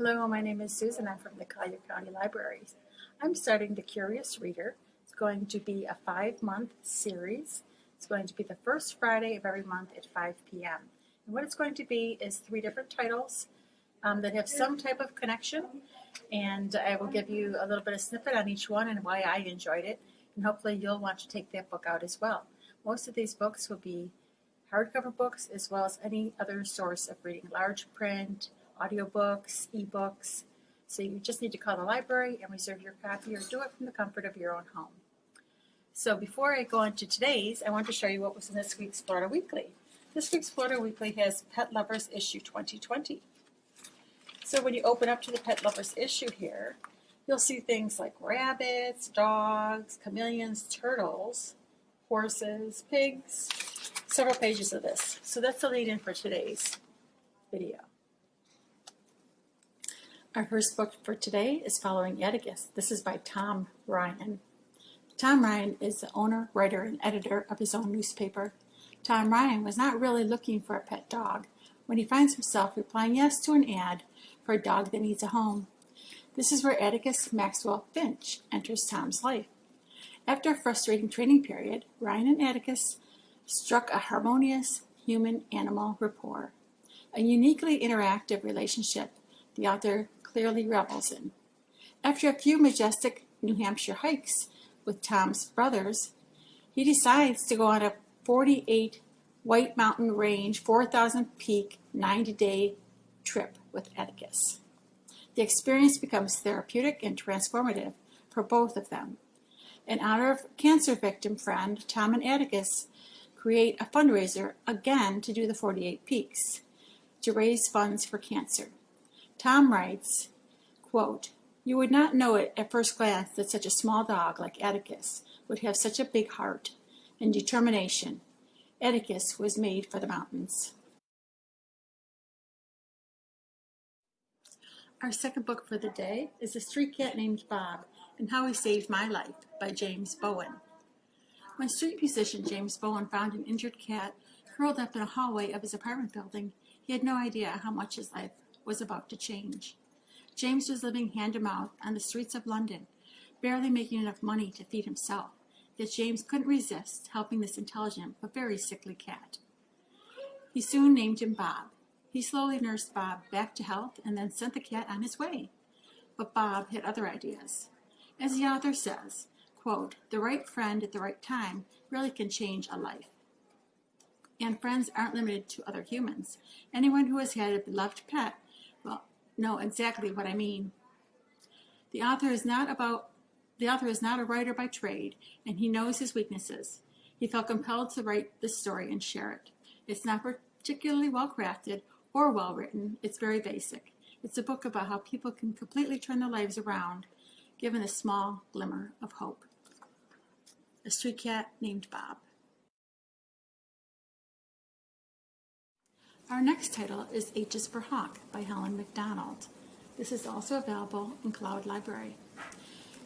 Hello, my name is Susan. I'm from the Collier County Libraries. I'm starting The Curious Reader. It's going to be a 5-month series. It's going to be the first Friday of every month at 5 p.m. And what it's going to be is 3 different titles that have some type of connection. And I will give you a little bit of snippet on each one and why I enjoyed it. And hopefully you'll want to take that book out as well. Most of these books will be hardcover books as well as any other source of reading, large print, audiobooks, ebooks. So you just need to call the library and reserve your copy or do it from the comfort of your own home. So before I go on to today's, I want to show you what was in this week's Florida Weekly. This week's Florida Weekly has Pet Lovers issue 2020. So when you open up to the Pet Lovers issue here, you'll see things like rabbits, dogs, chameleons, turtles, horses, pigs, several pages of this. So that's the lead-in for today's video. Our first book for today is Following Edicus. This is by Tom Ryan. Tom Ryan is the owner, writer, and editor of his own newspaper. Tom Ryan was not really looking for a pet dog when he finds himself replying yes to an ad for a dog that needs a home. This is where Edicus Maxwell Finch enters Tom's life. After a frustrating training period, Ryan and Edicus struck a harmonious human-animal rapport, a uniquely interactive relationship the author clearly revels in. After a few majestic New Hampshire hikes with Tom's brothers, he decides to go on a 48 White Mountain Range, 4,000 peak, 90-day trip with Edicus. The experience becomes therapeutic and transformative for both of them. In honor of cancer victim friend, Tom and Edicus create a fundraiser again to do the 48 peaks to raise funds for cancer. Tom writes, quote, "You would not know it at first glance that such a small dog like Edicus would have such a big heart and determination. Edicus was made for the mountains." Our second book for the day is A Street Cat Named Bob and How He Saved My Life by James Bowen. When street musician James Bowen found an injured cat curled up in a hallway of his apartment building, he had no idea how much his life was about to change. James was living hand-to-mouth on the streets of London, barely making enough money to feed himself, yet James couldn't resist helping this intelligent but very sickly cat. He soon named him Bob. He slowly nursed Bob back to health and then sent the cat on his way. But Bob had other ideas. As the author says, quote, "The right friend at the right time really can change a life." And friends aren't limited to other humans. Anyone who has had a beloved pet will know exactly what I mean. The author is not a writer by trade, and he knows his weaknesses. He felt compelled to write this story and share it. It's not particularly well crafted or well written. It's very basic. It's a book about how people can completely turn their lives around, given a small glimmer of hope. A Street Cat Named Bob. Our next title is H is for Hawk by Helen MacDonald. This is also available in Cloud Library.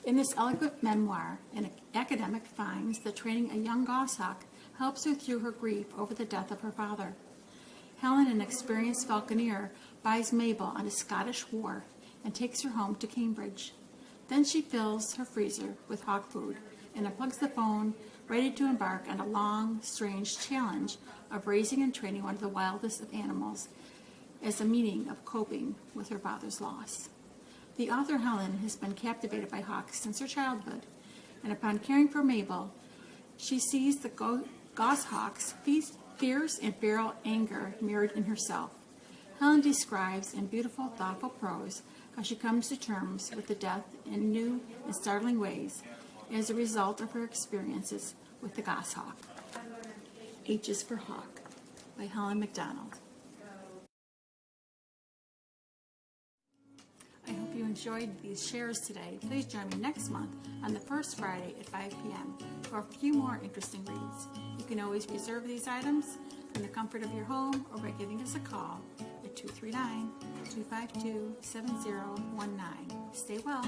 In this eloquent memoir, an academic finds that training a young goshawk helps her through her grief over the death of her father. Helen, an experienced falconer, buys Mabel on a Scottish wharf and takes her home to Cambridge. Then she fills her freezer with hawk food and unplugs the phone, ready to embark on a long, strange challenge of raising and training one of the wildest of animals as a meaning of coping with her father's loss. The author Helen has been captivated by hawks since her childhood, and upon caring for Mabel, she sees the goshawk's fierce and feral anger mirrored in herself. Helen describes in beautiful, thoughtful prose how she comes to terms with the death in new and startling ways as a result of her experiences with the goshawk. H is for Hawk by Helen MacDonald. I hope you enjoyed these shares today. Please join me next month on the first Friday at 5 p.m. for a few more interesting reads. You can always reserve these items from the comfort of your home or by giving us a call at 239-252-7019. Stay well.